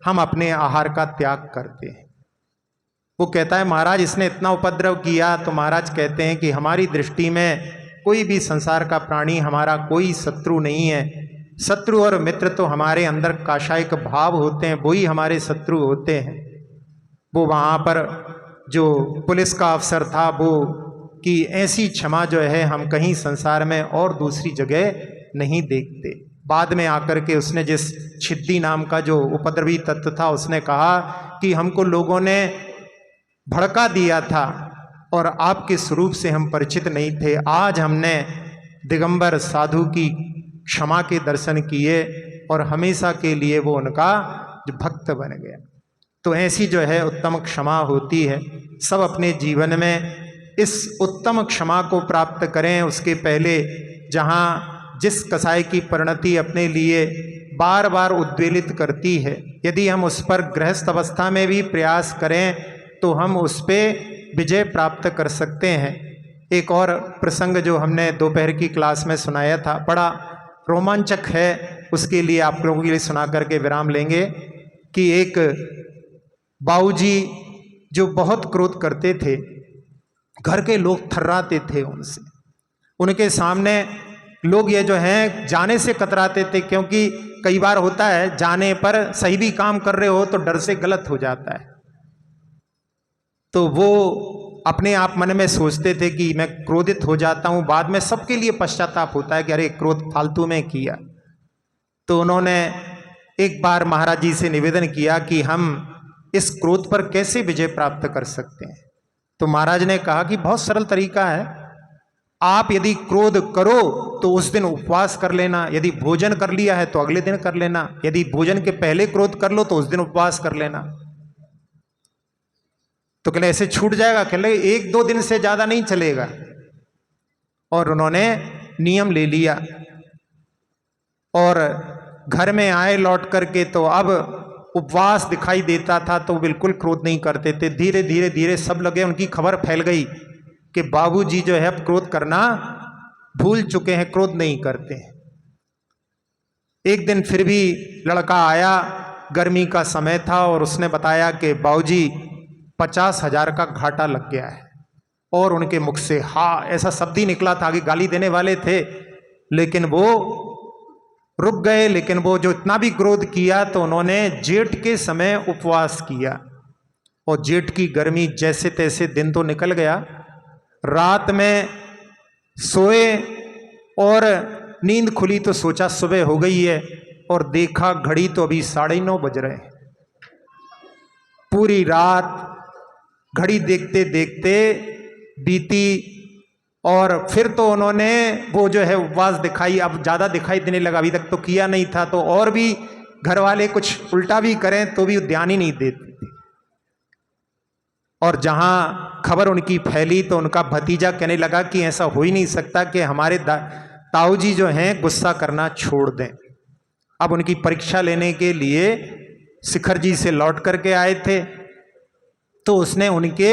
Speaker 1: हम अपने आहार का त्याग करते हैं। वो कहता है महाराज इसने इतना उपद्रव किया, तो महाराज कहते हैं कि हमारी दृष्टि में कोई भी संसार का प्राणी हमारा कोई शत्रु नहीं है। शत्रु और मित्र तो हमारे अंदर काशायिक भाव होते हैं, वही हमारे शत्रु होते हैं। वो वहाँ पर जो पुलिस का अफसर था वो कि ऐसी क्षमा जो है हम कहीं संसार में और दूसरी जगह नहीं देखते। बाद में आकर के उसने जिस छिद्दी नाम का जो उपद्रवी तत्व था उसने कहा कि हमको लोगों ने भड़का दिया था और आपके स्वरूप से हम परिचित नहीं थे, आज हमने दिगंबर साधु की क्षमा के दर्शन किए और हमेशा के लिए वो उनका जो भक्त बन गया। तो ऐसी जो है उत्तम क्षमा होती है। सब अपने जीवन में इस उत्तम क्षमा को प्राप्त करें। उसके पहले जहाँ जिस कसाई की परिणति अपने लिए बार बार उद्वेलित करती है, यदि हम उस पर गृहस्थ अवस्था में भी प्रयास करें तो हम उस पर विजय प्राप्त कर सकते हैं। एक और प्रसंग जो हमने दोपहर की क्लास में सुनाया था, बड़ा रोमांचक है, उसके लिए आप लोगों के लिए सुना करके विराम लेंगे कि एक बाबूजी जो बहुत क्रोध करते थे, घर के लोग थर्राते थे उनसे, उनके सामने लोग ये जो हैं जाने से कतराते थे, क्योंकि कई बार होता है जाने पर सही भी काम कर रहे हो तो डर से गलत हो जाता है। तो वो अपने आप मन में सोचते थे कि मैं क्रोधित हो जाता हूँ, बाद में सबके लिए पश्चाताप होता है कि अरे क्रोध फालतू में किया। तो उन्होंने एक बार महाराज जी से निवेदन किया कि हम इस क्रोध पर कैसे विजय प्राप्त कर सकते हैं। तो महाराज ने कहा कि बहुत सरल तरीका है, आप यदि क्रोध करो तो उस दिन उपवास कर लेना, यदि भोजन कर लिया है तो अगले दिन कर लेना, यदि भोजन के पहले क्रोध कर लो तो उस दिन उपवास कर लेना। तो कहले ऐसे छूट जाएगा? कहले 1-2 दिन से ज्यादा नहीं चलेगा। और उन्होंने नियम ले लिया और घर में आए लौट करके, तो अब उपवास दिखाई देता था तो बिल्कुल क्रोध नहीं करते थे। धीरे धीरे धीरे सब लगे, उनकी खबर फैल गई कि बाबूजी जो है अब क्रोध करना भूल चुके हैं, क्रोध नहीं करते हैं। एक दिन फिर भी लड़का आया, गर्मी का समय था, और उसने बताया कि बाबूजी 50,000 का घाटा लग गया है। और उनके मुख से हाँ ऐसा शब्द ही निकला था, आगे गाली देने वाले थे लेकिन वो रुक गए। लेकिन वो जो इतना भी क्रोध किया तो उन्होंने जेठ के समय उपवास किया, और जेठ की गर्मी जैसे तैसे दिन तो निकल गया। रात में सोए और नींद खुली तो सोचा सुबह हो गई है, और देखा घड़ी तो अभी 9:30 बज रहे हैं। पूरी रात घड़ी देखते देखते बीती, और फिर तो उन्होंने वो जो है उपवास दिखाई, अब ज्यादा दिखाई देने लगा, अभी तक तो किया नहीं था। तो और भी घर वाले कुछ उल्टा भी करें तो भी ध्यान ही नहीं देते थे। और जहां खबर उनकी फैली तो उनका भतीजा कहने लगा कि ऐसा हो ही नहीं सकता कि हमारे ताऊ जी जो हैं गुस्सा करना छोड़ दें। अब उनकी परीक्षा लेने के लिए शिखर जी से लौट करके आए थे, तो उसने उनके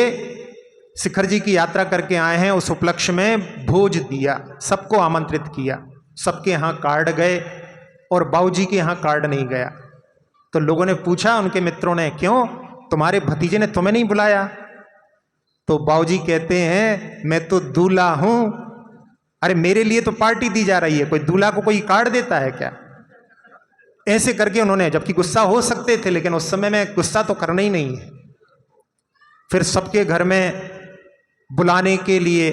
Speaker 1: शिखर जी की यात्रा करके आए हैं उस उपलक्ष्य में भोज दिया, सबको आमंत्रित किया। सबके यहाँ कार्ड गए और बाबूजी के यहाँ कार्ड नहीं गया। तो लोगों ने पूछा, उनके मित्रों ने, क्यों तुम्हारे भतीजे ने तुम्हें नहीं बुलाया? तो बाबूजी कहते हैं मैं तो दूल्हा हूं, अरे मेरे लिए तो पार्टी दी जा रही है, कोई दूल्हा को कोई कार्ड देता है क्या? ऐसे करके उन्होंने, जबकि गुस्सा हो सकते थे लेकिन उस समय में गुस्सा तो करना ही नहीं है। फिर सबके घर में बुलाने के लिए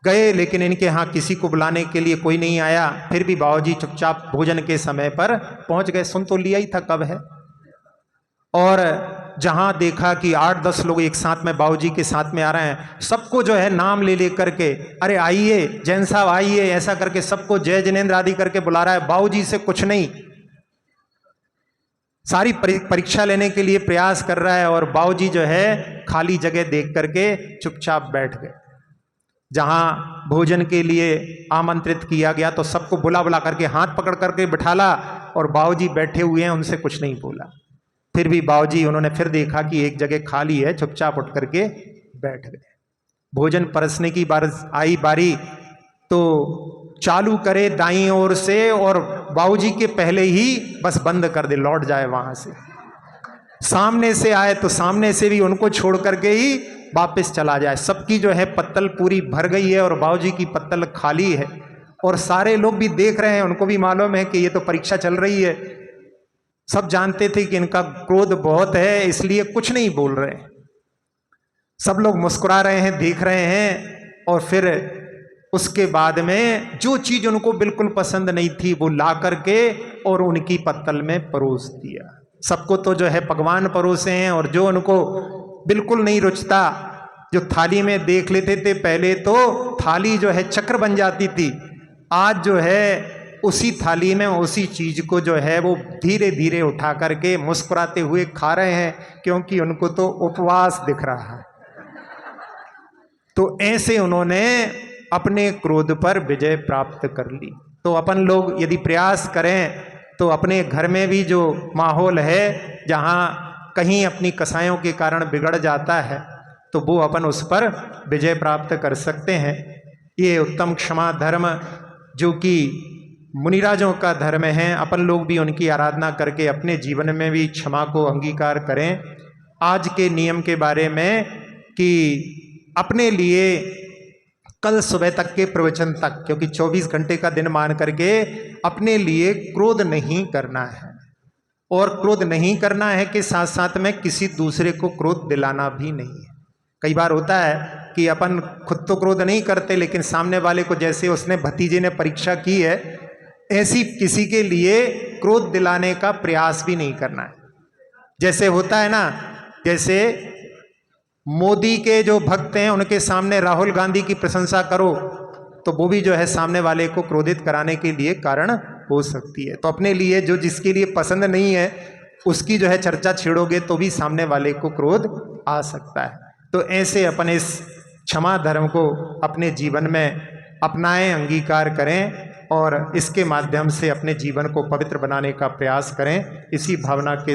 Speaker 1: गए, लेकिन इनके यहाँ किसी को बुलाने के लिए कोई नहीं आया। फिर भी बाबूजी चुपचाप भोजन के समय पर पहुंच गए, सुन तो लिया ही था कब है। और जहां देखा कि 8-10 लोग एक साथ में बाबूजी के साथ में आ रहे हैं, सबको जो है नाम ले ले करके, अरे आइए जैन साहब आइए, ऐसा करके सबको जय जिनेंद्र आदि करके बुला रहा है। बाबूजी से कुछ नहीं, सारी परीक्षा लेने के लिए प्रयास कर रहा है, और बाबूजी जो है खाली जगह देख करके चुपचाप बैठ गए। जहां भोजन के लिए आमंत्रित किया गया तो सबको बुला बुला करके हाथ पकड़ करके बिठाला, और बाबूजी बैठे हुए हैं, उनसे कुछ नहीं बोला। फिर भी बाबूजी, उन्होंने फिर देखा कि एक जगह खाली है, चुपचाप उठ करके बैठ गए। भोजन परसने की बारी तो चालू करे दाईं ओर से, और बाबूजी के पहले ही बस बंद कर दे, लौट जाए वहां से। सामने से आए तो सामने से भी उनको छोड़ करके ही वापस चला जाए। सबकी जो है पत्तल पूरी भर गई है और बाबूजी की पत्तल खाली है, और सारे लोग भी देख रहे हैं, उनको भी मालूम है कि ये तो परीक्षा चल रही है। सब जानते थे कि इनका क्रोध बहुत है, इसलिए कुछ नहीं बोल रहे। सब लोग मुस्कुरा रहे हैं, देख रहे हैं। और फिर उसके बाद में जो चीज उनको बिल्कुल पसंद नहीं थी वो ला करके और उनकी पत्तल में परोस दिया। सबको तो जो है पकवान परोसे हैं, और जो उनको बिल्कुल नहीं रुचता, जो थाली में देख लेते थे पहले तो थाली जो है चक्र बन जाती थी, आज जो है उसी थाली में उसी चीज को जो है वो धीरे धीरे उठा करके मुस्कुराते हुए खा रहे हैं, क्योंकि उनको तो उपवास दिख रहा है। तो ऐसे उन्होंने अपने क्रोध पर विजय प्राप्त कर ली। तो अपन लोग यदि प्रयास करें तो अपने घर में भी जो माहौल है, जहाँ कहीं अपनी कसायों के कारण बिगड़ जाता है, तो वो अपन उस पर विजय प्राप्त कर सकते हैं। ये उत्तम क्षमा धर्म जो कि मुनिराजों का धर्म है, अपन लोग भी उनकी आराधना करके अपने जीवन में भी क्षमा को अंगीकार करें। आज के नियम के बारे में कि अपने लिए कल सुबह तक के प्रवचन तक, क्योंकि 24 घंटे का दिन मान करके अपने लिए क्रोध नहीं करना है, और क्रोध नहीं करना है के साथ साथ में किसी दूसरे को क्रोध दिलाना भी नहीं है। कई बार होता है कि अपन खुद तो क्रोध नहीं करते, लेकिन सामने वाले को, जैसे उसने भतीजे ने परीक्षा की है, ऐसी किसी के लिए क्रोध दिलाने का प्रयास भी नहीं करना है। जैसे होता है ना, जैसे मोदी के जो भक्त हैं उनके सामने राहुल गांधी की प्रशंसा करो तो वो भी जो है सामने वाले को क्रोधित कराने के लिए कारण हो सकती है। तो अपने लिए जो जिसके लिए पसंद नहीं है उसकी जो है चर्चा छेड़ोगे तो भी सामने वाले को क्रोध आ सकता है। तो ऐसे अपन इस क्षमा धर्म को अपने जीवन में अपनाएं, अंगीकार करें और इसके माध्यम से अपने जीवन को पवित्र बनाने का प्रयास करें। इसी भावना के